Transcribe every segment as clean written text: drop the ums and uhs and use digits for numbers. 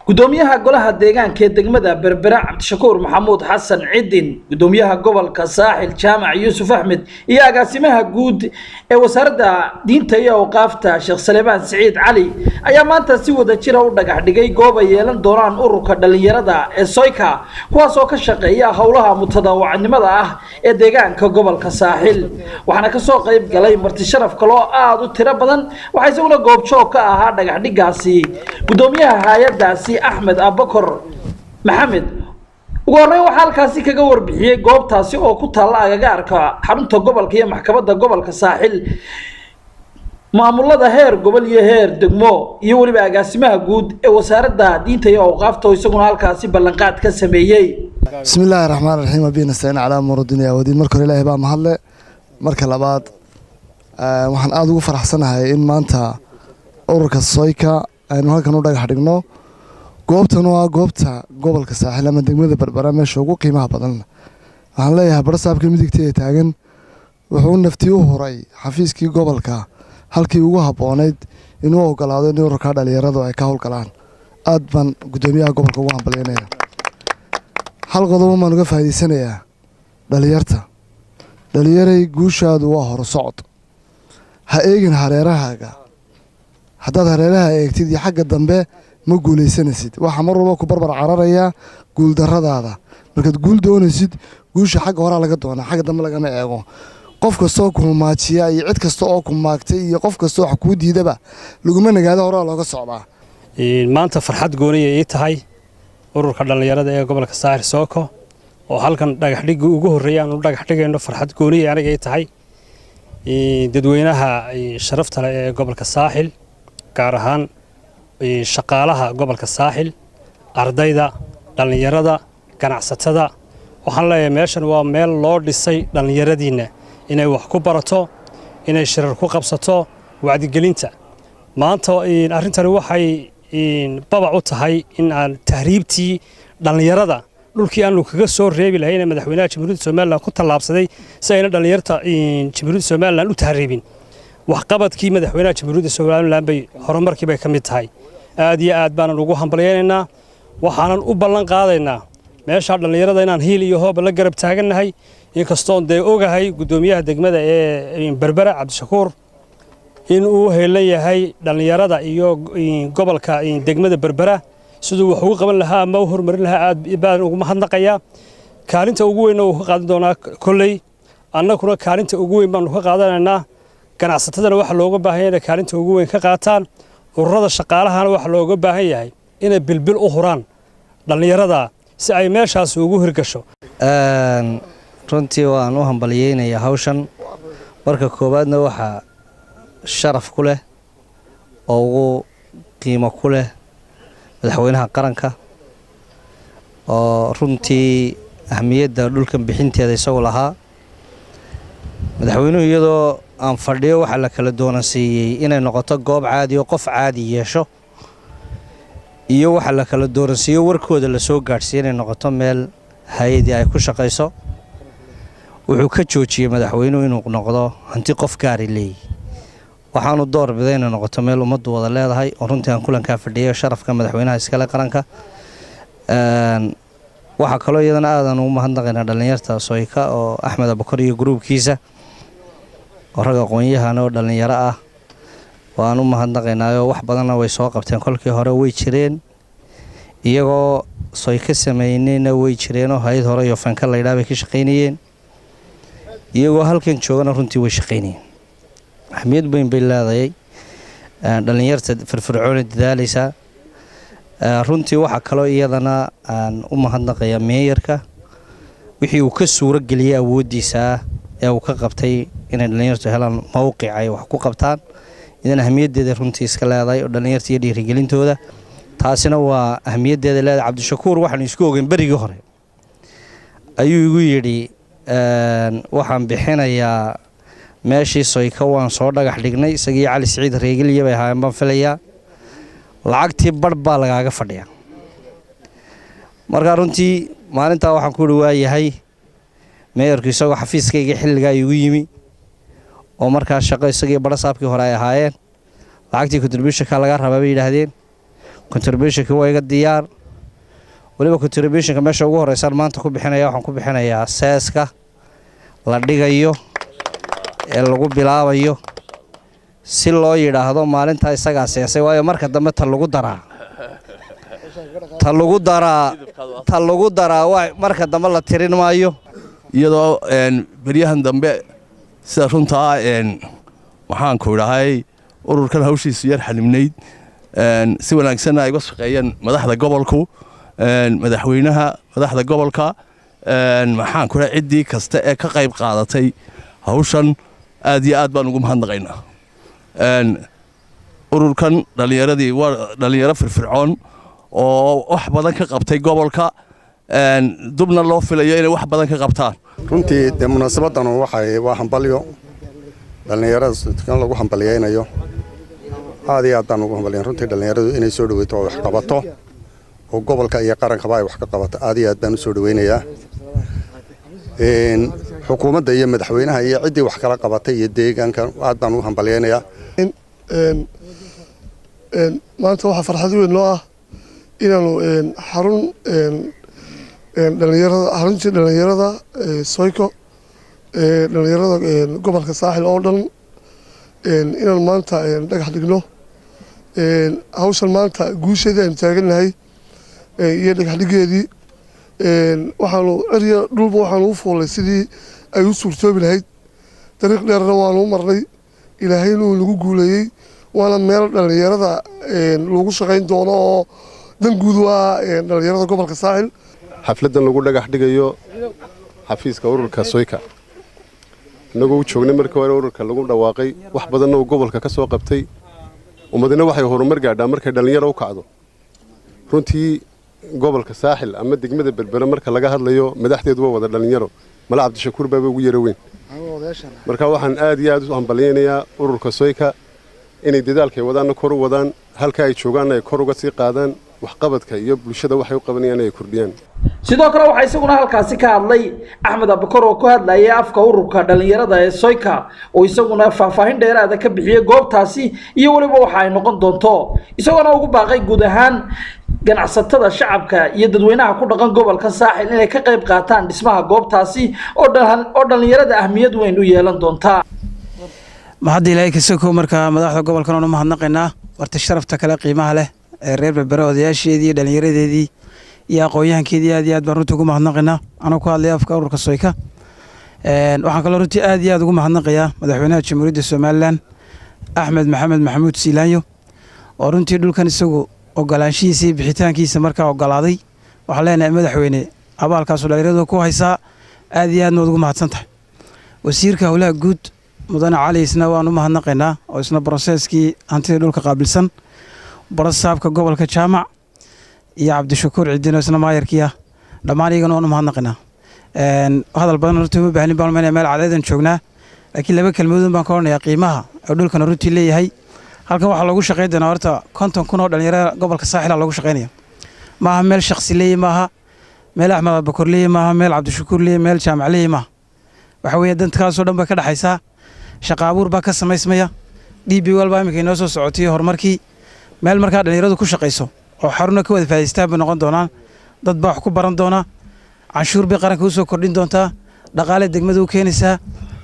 gudoomiyaha golaha deegaanka ee degmada Berbera Cabdishakuur Maxamuud Xasan Cidin, gudoomiyaha gobolka Saaxil Jaamac Yuusuf Axmed iyo agaasimaha guud ee wasaaradda diinta iyo awqaafta Sheekh Saleebaan Saciid Cali ayaa maanta si wada jir ah u dhagax dhigay goob ay yeelan doonaan ururka dhalinyarada ee Soyka kuwaas oo ka shaqeeya hawlaha mutadawacnimada ah ee deegaanka gobolka Saaxil waxaana ka soo qayb galay marti sharaf kale oo aad u tiro badan waxa isaguna goob joog ka ahaa dhagax dhigaasi gudoomiyaha hay'adaasi Ahmed Abakar Maxamed ugu horreyn waxa halkaasi kaga warbixiyay goobtaasi oo ku taala agagaarka xarunta gobolka iyo maxkamadda gobolka Saaxil maamulada heer gobol iyo heer degmo iyo waliba agaasimaha guud ee wasaaradda diinta iyo awqaafta isaguna halkaasi ballanqaad ka sameeyay bismillaahir rahmaanir rahiim biina sa'in ala muradina wadin marka ilaahay baa mahadle marka labaad waxaan aad ugu faraxsanahay in maanta ururka Soyka aynu halkan u dhagax dhigno goobtan waa goobta gobolka Saaxil ama degmada Berbera meesha ugu qiimaha badan waxaan leeyahay barsaabka midigta taagan wuxuu naftii u horay xafiiskii gobolka halkii ugu habooneed inuu ogolaado in ururka dhalinyaradu ay ka howlgalaan aad baan gudoomiyaha gobolka ugu hambalyeynaya hal qodob ma uga faa'iideysanayaa dhalinyaray guushaadu waa hor socod ha eegin hareerahaaga haddaad hareeraha eegtid iyo xagga dambe ma guuleysanaysid waxa mar walba ku barbar cararaya guul darradaada markaad guul doonaysid guusha xagga hore laga doonaa xagga dambe lagama eego qof kasta oo ku maajiya iyo cid kasta oo ku maagtay iyo qof kasta oo wax ku diidaba laguma nagaado hore looga socdaa maanta farxad gooniye ay tahay ururka dhalinyarada ee gobolka Saaxil Sooko oo halkan dhagax dhig ugu horeeyay aanu dhagax dhigayno farxad gooniye aniga ay tahay dadweynaha sharafta leh ee gobolka Saaxil gaar ahaan shaqaalaha gobolka Saaxil ardayda dhalinyarada ganacsatada waxaan leeyahay meeshan waa meel loo dhisay dhalinyaradiina inay wax ku barato inay shirar ku qabsato wacdi gelinta maanta arintani waxay babac u tahay in aan tahriibtii dhalinyarada dhulkii aanu kaga soo reebi lahayn madaxweynaha Jamhuuriyadda Soomaaliland ku talaabsaday si ayna dhalinyarta Jamhuuriyadda Soomaaliland u tahriibin wax qabadkii madaxweynaha Jamhuuriyadda Soomaaliland bay horumarkii bay kamid tahay aad iyo aad baan ugu hambalyeynaa waxaanan u ballan qaadaynaa meesha dhalinyarada inaan hiil iyo hoob la garab taaganahay inkastoo day ogahay gudoomiyaha degmada ee Berbera Cabdishakuur in uu heelan yahay dhalinyarada iyo gobolka degmada Berbera sidoo wax ugu qaban lahaa ama horumarin lahaa aad baan ugu mahadnaqayaa kaalinta ugu weyn oo ka qaadan doona kulay annaguna kaalinta ugu weyn baan ka qaadanaynaa ganacsatadana waxa looga baahan yahay kaalinta ugu weyn ka qaataan ururada shaqaalahana waxa looga baahan yahay inay bilbil u huraan dhalinyarada si ay meeshaas ugu hirgasho runtii waan u hambalyeynaya hawshan marka koobaadna waxa sharaf ku leh oo ugu qiimo ku leh madaxweynaha qaranka oo runtii ahmiyadda dhulkan bixinteeda isagoo lahaa madaxweynuhu iyadoo aan fadhiyo waxa la kala doonansiiyay inay noqoto goob caadi oo qof caadi yeesho iyo waxa la kala doonansiiyo warkooda la soo gaarsiiyay inay noqoto meel hay'adi ay ku shaqeyso wuxuu ka joojiyay madaxweynuhu inuu noqdo hanti qof gaari leeyahay waxaanu door biday inay noqoto meel ummaddu wada leedahay oo runtii aan kulanka fadhiyo sharafka madaxweynaha iskale qaranka waxa kale iyadana aadan ugu mahadnaqaynaa dhalinyarta Soyka oo Ahmed Abakar iyo groupkiisa oo rag aqoon-yahan oo dhalinyaro ah waan u mahadnaqaynaa wax badan way soo qabteen kolkii hore way jireen iyagoo Soyka sameeyayna way jireen oo hay'ad hore iyo fanka la yiraahdo ka shaqeynayeen iyagoo halkan joogana runtii way shaqeynayeen ahmiyad weyn bay leedahay dhalinyarta firfircoon dadaalaysa runtii waxa kale iyadana aan u mahadnaqayaa meeyarka wixii uu ka suura galiyay awoodiisa ee uu ka qabtay inay dhalinyartu helaan mowqic ay wax ku qabtaan idan ahmiyaddeeda runtii iska leedahay oo dhalinyarta iyo dhiirigelintooda taasina waa ahmiyaddeeda leedahay Cabdishakuur waxaan isku ogeyn barigii hore ayuu igu yiri waxaan bixinayaa meeshii Soyka waan soo dhagax dhignay isagii Cali Saciid Reegeliye bay ahaayeen baan filayaa lacagtii bar baa lagaaga fadhiyaa marka runtii maalinta waxaan ku dhawaayahay meeyarku isagoo xafiiskayga xilliga igu yimi oo markaa shaqo isagii barasaabkii hore ay ahaayeen lacagtii contribution ka laga rabay yiraahdeen contributionka waa iga diyaar waliba contributionka meesha ugu horeysan maanta ku bixinaya waxaan ku bixinayaa seeska la dhigayo ee lagu bilaabayo si loo yiraahdo maalinta isaga seesay waayo marka dambe ta lagu daraa waa marka dambe la tirin maayo iyadoo bariyahan dambe sida runta waxaan ku idhahay ururkan hawshiisu yar xalimnayd si wanaagsan ay uga shaqeeyeen madaxda gobolku madaxweynaha madaxda gobolka maxaan ku idhahay ciddii kasta ee ka qayb qaadatay hawshan aad iyo aad baan ugu mahadnaqaynaa ururkan dhalinyaradii waa dhalinyaro firfircoon oo wax badan ka qabtay gobolka dubna loo filayo inay wax badan ka qabtaan runtii de munaasabadan waa hambalyo dhalinyarada kan lagu hambaliyeynayo aad iyo aad baan ugu hambaliyeen runtii dhalinyaradu inay soo dhaweyto oo wax qabato oo gobolka iyo qarankaba ay wax ka qabato aad iyo aad baan u soo dhaweynayaa xukuumadda iyo madaxweynaha iyo ciddii wax kala qabatay iyo deegaanka aad baan ugu hambaliyeynayaa maanta waxaa farxad weyn noo ah inaanu xaruntii dhalinyarada soyko dhalinyarada gobolka saaxil oo dhan inaan maanta dhagax dhigno hawshan maanta guusheedii aynu taagannahay iyo dhagax dhigeedii waxaanu erya dhulba waxaanu u fuulay sidii ay u suurtoobi lahayd dariiq dheerna waanu u marnay ilaahayna uu nagu guuleeyey waana meel dhalinyarada lagu shaqayn doono oo dan guud u ah dhalinyarada gobolka saaxil xafladan lagu dhagax dhigayo xafiiska ururka soyka inagoo u joognay markii hore ururka lagu dhawaaqay wax badanna uu gobolka ka soo qabtay ummadina waxay horumar gaadhaa markay dhalinyaro u kacdo runtii gobolka saaxil ama degmada berbera marka laga hadlayo madaxdeedu waa wada dhalinyaro mala cabdishakuur baaba ugu yara weyn marka waxaan aad iyo aad u hambaliyeynayaa ururka soyka inay dadaalkay wadaanna kor u wadaan halka ay joogaanna ay kor uga sii qaadaan waxqabadka iyo bulshada waxay u qabanayaan ay kordhiyaan sidoo kale waxaa isaguna halkaasi ka hadlay Axmed Abukar oo ku hadlayay afka ururka dhalinyarada ee Soyka oo isaguna faahfaahin dheeraad ah ka bixiyay goobtaasi iyo waliba waxa ay noqon doonto isaguna ugu baaqay guud ahaan ganacsatada shacabka iyo dadweynaha ku dhaqan gobolka saaxil inay ka qayb qaataan dhismaha goobtaasi oo dhalinyarada ahmiyad weyn u yeelan doonta mahad ilaahay ka soo marka madaxda gobolkan oo mahadnaqaynaa warta sharafta kale qiimaha leh ee reer berbera odayaasheedii dhalinyaradeedii iyo aqoonyahankeedii aad iyo aad baan runtii ugu mahadnaqaynaa anoo ku hadlaya afka ururka Soyka waxaan kaloo runtii aad iyo aad ugu mahadnaqayaa madaxweynaha jamhuuriyadda Soomaaliland Axmed Maxamed Maxamuud Siilaanyo oo runtii dhulkan isagu ogolaanshihiisa bixitaankiisa markaa ogolaaday waxaan leenahay madaxweyne abaalkaas oo dhalinyarada ku haysaa aad iyo aad ugu mahadsantahay wasiirka howlaha guud mudane cali isna waan u mahadnaqaynaa oo isna processkii hantida dhulka qaabilsan barasaabka gobolka jaamac iyo cabdishakuur cidino isna maayarkiya dhammaan iyagana waan u mahadnaqaynaa hadal badan runtii uma baahnin baan meel cadeedan joognaa laakiin laba kelmadood baan ka oranayaa qiimaha oo dhulkan runtii leeyahay halkan waxaa lagu shaqayn doonaa horta 50 kun oo dhalinyarada gobolka saaxil lagu shaqaynaya maaha meel shakhsi leeyahay maaha meel Axmed Abukar leeyahay maaha meel cabdishakuur leeyahay meel jaamac leeyahay maaha waxa weeye dadkaas oo dhan ba ka dhaxaysaa shaqa abuur baa ka samaysmaya DB walba imika inoo soo socotay horumarkii meel markaa dhalinyaradu ku shaqayso oo xaruna ka wada faa'iideystaan ba noqon doonaan dad baa wax ku baran doona canshuur bay qaranka u soo kordhin doontaa dhaqaale degmada u keenaysaa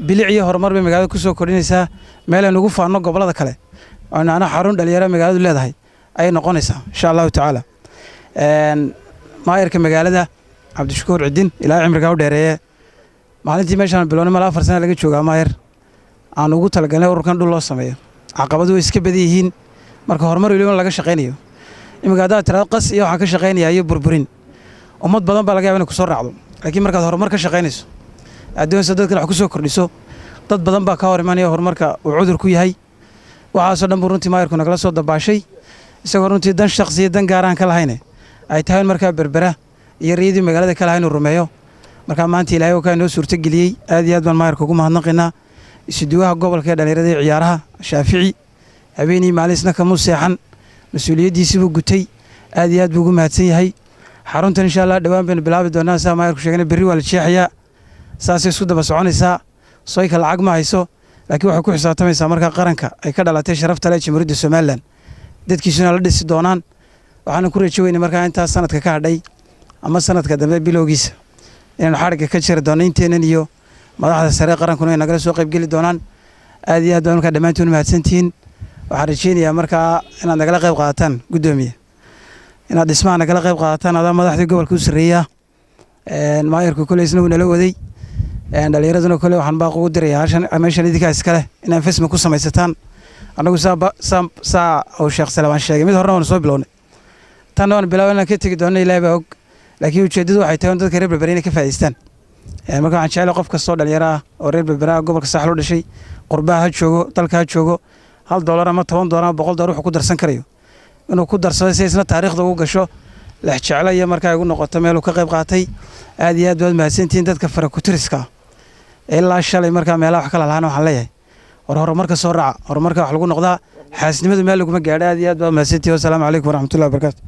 bilic iyo horumar bay magaalada ku soo kordhinaysaa meel aan ugu faano gobolada kale ana xarun dhalinyaro magaaladu leedahay ay noqonaysaa insha Allah taala maayarka magaalada cabdishakuur cidin ilaa cimriga u dheereeyay maalintii meeshaan bilownay mala 4 sano laga joogaa maayar aan ugu talagalnay ururkan dhul loo sameeyo caqabadu way iska badan yihiin marka horumar waliba laga shaqeynayo imika hada tiraad qas iyo waxaan ka shaqeynayaa iyo burburin ummad badan baa laga yaabaa inay ku soo raacdo laakiin markaad horumar ka shaqeynayso adoonsa dadka wax ku soo kordhiso dad badan baa ka hor imanaya horumarka uu cudur ku yahay waxaasoo dhan buu runtii maayarku nagala soo dabaashay isagoo runtii dan shakhsi iyo dan gaar aan ka lahayne ay tahay markaa berbera iyo riyadii magaalada ka lahayn uu rumeeyo marka maanta ilaahay oo ka noo suurtageliyay aad iyo aad baan maayarka ugu mahadnaqaynaa isuduwaha gobolka dhalinyarada ciyaaraha Shaafici habeenii maalisna ka museexan mas'uuliyadiisa buu gutay aad iyo aad buu ugu mahadsan yahay xaruntan insha Allah dhawaan baan bilaabi doonaa saa maayarku sheegay berri waa la jeexaya saasay isku daba soconaysaa Soyka lacag ma hayso laakiin waxa ku xisaabtamaysaa marka qaranka ay ka dhalatay sharafta leh jamhuuriyadda Soomaaliland dadkiisuna la dhisi doonaan waxaan ku rajaweynaa markaa inta sanadka ka hadhay ama sanadka dambe bilowgiisa inaan xariga ka jiri doono inteenan iyo madaxda sare qarankuna ay nagala soo qayb gali doonaan aad iyo aad baan markaa dhammaantiin mahadsantihiin waxaan rajeynayaa markaa inaad nagala qayb qaadataan gudoomiye inaad dhismaha nagala qayb qaadataan adaa madaxdii gobolka u sarreeya maayarku kule isna uu nala waday dhalinyaraduna kule waxaan baaq ugu dirayaa meeshan idinkaa iskale inaan Facebook ku samaysataan annagu saa oo sheekh Salmaan sheegay mid horena waan soo bilownay tan waan bilaabnaa ka tagi doonaa Ilaahay baa og laakiin ujeedadu waxay tahay in dadka reer Berbera inay ka faa'iideystaan marka waxaan jecelahay qof kasta oo dhalinyaro ah oo reer Berbera gobolka Saaxil u dhashay qurbaha ha joogo dalka ha joogo $1 ama $10 ama $100 wuxuu ku darsan karayo inuu ku darsado si isna taariikhda ugu gasho la jecelahay markaa ugu noqoto meel uu ka qayb qaatay aad iyo aad baad mahadsantihiin dadka farakutiriska ilaa shalay markaa meelaha wax kala lahaana waxaan leeyahay horumarka soo raaca horumarka wax lagu noqdaa xaasnimadu meel laguma gaadho aad iyo aad baad mahadsantihiin wassalaamu calaykum waraxmatullahi wabarakaatu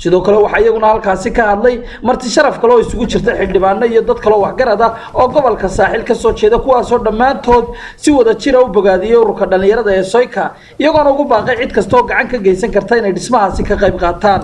sidoo kale waxaa iyaguna halkaasi ka hadlay marti sharaf kale oo isugu jirta xildhibaano iyo dad kale oo waxgarad ah oo gobolka Saaxil ka soo jeeda kuwaasoo dhammaantood si wada jir u bogaadiyay ururka dhalinyarada ee Soyka iyagoona ugu baaqay cid kasta oo gacan ka geysan karta inay dhismahaasi ka qayb qaataan